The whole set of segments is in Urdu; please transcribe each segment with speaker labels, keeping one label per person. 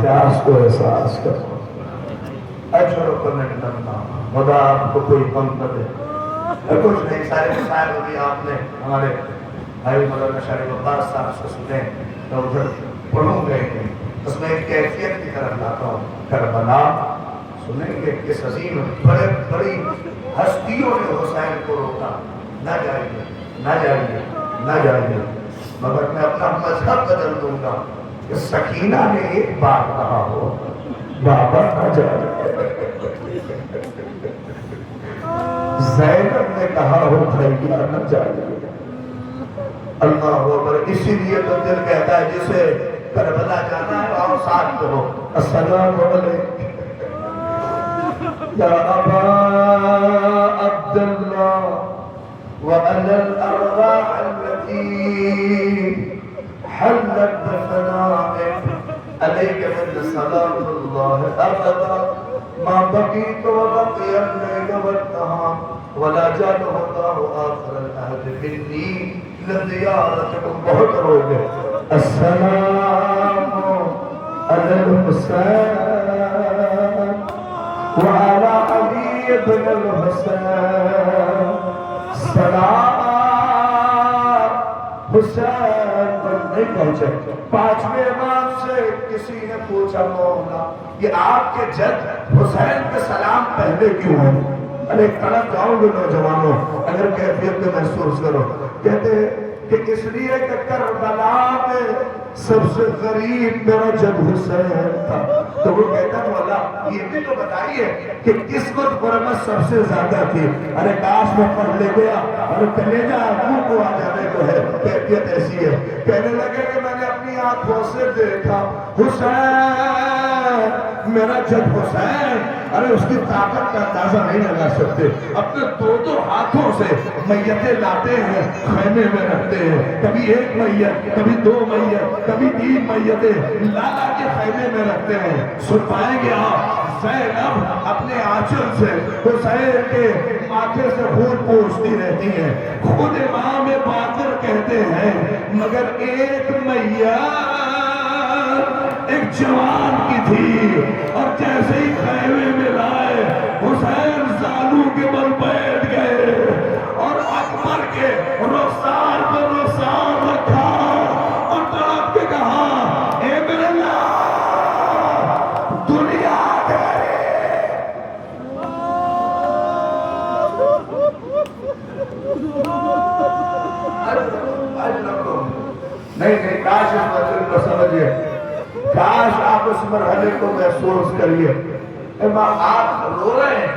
Speaker 1: پیاس کو احساس کرو. اجر کو نہیں کرنا خدا آپ کو کوئی غم نہ دے. کچھ نہیں سارے مسائل بھی آپ نے ہمارے بھائی مولانا شریف عباس صاحب سے سنے تو ادھر پڑھوں گے اس میں ایک کیفیت کی طرف لاتا ہوں. کربلا سنیں گے کس عظیم بڑے بڑی ہستیوں نے حسین کو روکا. نہ جائیے نہ جائیے نہ جائیے مگر میں اپنا مذہب بدل دوں گا کہ سکینہ نے ایک بات کہا ہو بابا نہ جائیے. زینب نے کہا ہو بھائیا نہ جائیے. اللہ اکبر. اسی لیے تو دل کہتا ہے جسے کربلا جانا ہے اور ساتھ کہو السلام علیکم یا ابا عبداللہ وعلى الأرواح التي حلت بفنائك عليك من صلاة الله أبدا ما بقيت وبقي الليل والنهار ولا جعله الله آخر العهد مني لزيارتكم. بہت روگے. السلام على الحسين وعلى علي بن الحسين. سلام حسین پر نہیں پہنچے. پانچویں امام سے کسی نے پوچھا مولا یہ آپ کے جد حسین کے سلام پہلے کیوں ہے؟ ارے کڑک جاؤ گے نوجوانوں اگر کیفیت میں محسوس کرو. کہتے کہ اس لیے کہ کربلا میں سب سے غریب میرا جد حسین تھا. تو وہ کہتا مولا یہ بھی تو بتائیے کہ کس کو غربت سب سے زیادہ تھی. ارے کاش میں پڑھ لے گیا اور کلیجہ منہ کو آ جانے کو ہے. کیفیت ایسی ہے. کہنے لگے کہ میں نے اپنی آنکھوں سے دیکھا حسین میرا جد حسین. ارے اس کی طاقت کا اندازہ نہیں لگا سکتے. اپنے دو ہاتھوں سے میتیں لاتے ہیں خیمے میں رکھتے ہیں. کبھی ایک میت کبھی دو میت کبھی تین میتیں لا کے خیمے میں رکھتے ہیں. سن پائیں گے آپ زینب اپنے آنچل سے حسین کے ماتھے سے خون پوچھتی رہتی ہیں. خود امام باقر کہتے ہیں مگر ایک میت ایک جوان کی تھی اور جیسے ہی خیمے میں لائے حسین زانو کے بل بیٹھ گئے اور اکبر کے رخسار پر رخسار رکھا اور تڑپ کے کہا اے میرے اللہ دنیا نہیں کاش اس مسئلے کو سمجھئے. کاش آپ اس مرحلے کو محسوس کریے. آپ رو رہے ہیں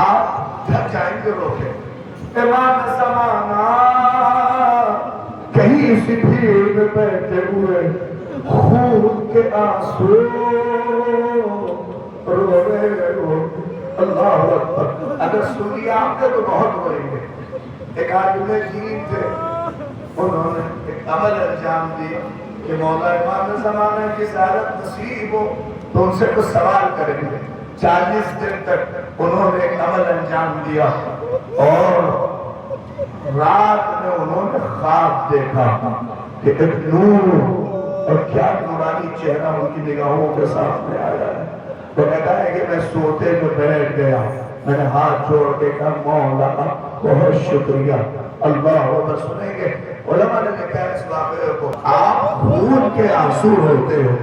Speaker 1: آپ تھک جائیں گے رو کے. امام زمانہ کہیں اسی بھیڑ میں بیٹھے ہوئے خون کے آنسو رو رہے ہو. اللہ اکبر. اگر سنی آپ نے تو بہت روئیں گے. ایک آدمی دین تھے انہوں نے ایک عمل انجام دیا کہ مولا امام زمانہ کی زیارت نصیب ہو تو ان سے کچھ سوال کریں گے. 40 دن تک انہوں نے ایک عمل انجام دیا اور رات میں انہوں نے خواب دیکھا کہ ایک نور اور کیا نورانی چہرہ ان کی نگاہوں کے سامنے آیا ہے. تو کہتا ہے کہ میں سوتے میں بیٹھ گیا. میں نے ہاتھ جوڑ کے کہا مولا بہت شکریہ. اللہ اکبر. سنیں گے علماء نے لکھا ہے اس واقعے کو آپ خون کے آنسو روتے ہو.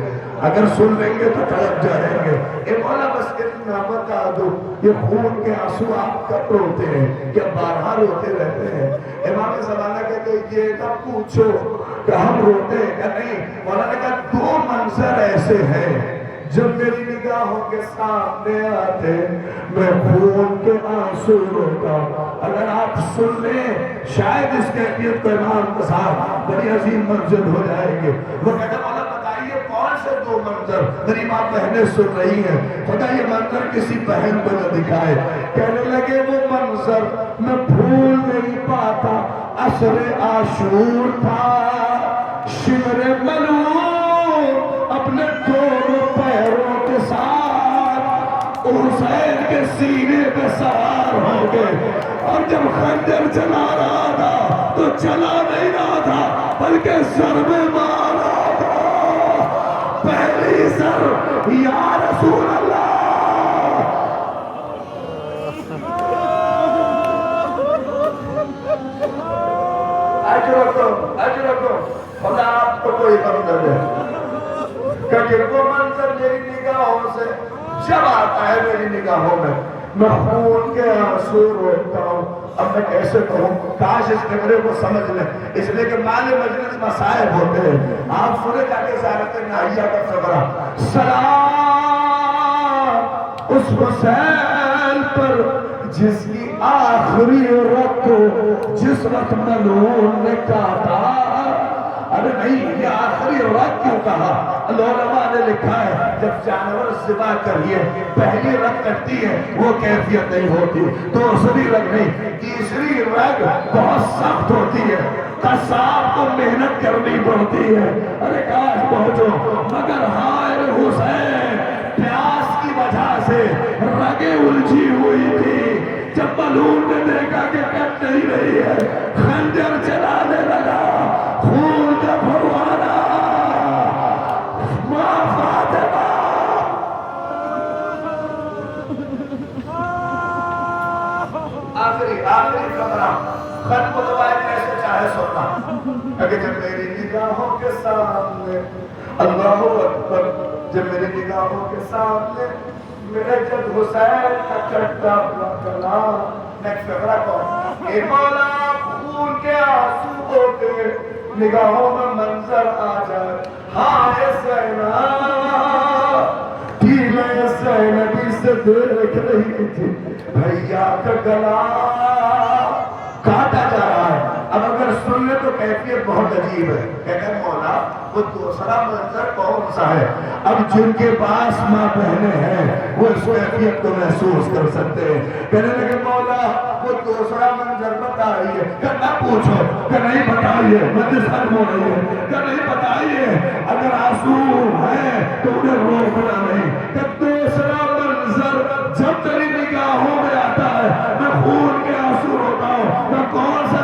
Speaker 1: اگر سن لیں گے تو تڑپ جائیں گے. اے مولا بس اتنا بتا دو یہ خون کے آنسو آپ کب روتے ہیں کیا بارہا روتے رہتے ہیں؟ امام زمانہ کہتے ہیں یہ نہ پوچھو کہ ہم روتے ہیں کہ نہیں. مولا نے کہا 2 منظر ایسے ہیں جب میری نگاہوں کے سامنے آتے میں خون کے آنسو روتا. اگر آپ سن لیں شاید اس کیفیت کو امام کے ساتھ بڑی عظیم منزل ہو جائیں گے. وہ کہتا مولا بتائیے کون سے 2 منظر میری ماں بہنیں سن رہی ہیں خدا یہ منظر کسی بہن کو نہ دکھائے. کہنے لگے وہ منظر میں بھول نہیں پاتا عصر عاشور تھا. شمر ملعون اپنے دونوں پیروں کے ساتھ حسین کے سینے پہ سوار ہو گئے اور جب خنجر چلا رہا تھا تو چلا نہیں رہا تھا بلکہ ضربے مار رہا تھا. پہلی میری سر یا رسول اللہ. اجرکم خدا آپ کو کوئی غم نہ دے کہ وہ منظر میری نگاہوں سے جب آتا ہے میری نگاہوں میں خون کے آنسو روتا ہوں. اب میں کیسے کہوں؟ کاش اس کمرے کو سمجھ لیں، اس لیے کہ مال مجلس مصائب ہوتے ہیں. آپ سنے جا کے زیارت ناہیہ کا صبرہ سلام اس حسین پر جس کی آخری رت جس وقت ملعون نے کاٹا. ارے نہیں، یہ آخری رت کیوں کہا؟ علماء نے لکھا ہے جب جانور ذبح کریے پہلی رت کٹتی ہے وہ کیفیت نہیں ہوتی، دوسری رت نہیں، تیسری رت بہت سخت ہوتی ہے، قصاب کو محنت کرنی پڑتی ہے. ارے کاش پہنچو، مگر ہائے حسین پیاس کی وجہ سے رگیں الجھی ہوئی تھی. جب ملعون نے دیکھا کہ کٹ نہیں رہی ہے خنجر چلانے لگا، خون کا پھواڑا. ماں فاطمہ آخری خبرہ خط متوائے جیسے چاہے سننا کہ جب میری نگاہوں کے سامنے اللہ اکبر جب میری نگاہوں کے سامنے میرے جد حسین کا چٹا ہوا کلام. نیکسٹ فقرہ کون؟ اے مولا خون کے آنسو ہوتے نگاہوں میں منظر آ جائے. ہائے زینب تھی میں زینبی سے دیکھ رہی تھی بھیا کا گلا کاٹا جا رہا ہے. اب اگر سن لے تو کیفیت بہت عجیب ہے. کہتے ہیں مولا وہ دوسرا منظر کون سا ہے؟ اب جن کے پاس ماں بہنیں ہیں وہ اس کیفیت کو محسوس کر سکتے ہیں. کہنے لگے مولا وہ دوسرا منظر بتائیے. کہ نہ پوچھو، کہ نہیں بتائیے، مجھے سر ہو رہی ہے، کہ نہیں بتائیے. اگر آنسو ہے تو انہیں روکنا نہیں. کہ دوسرا منظر جب تیری نگاہوں میں آتا ہے میں خون کے آنسو روتا ہوں. میں کون سا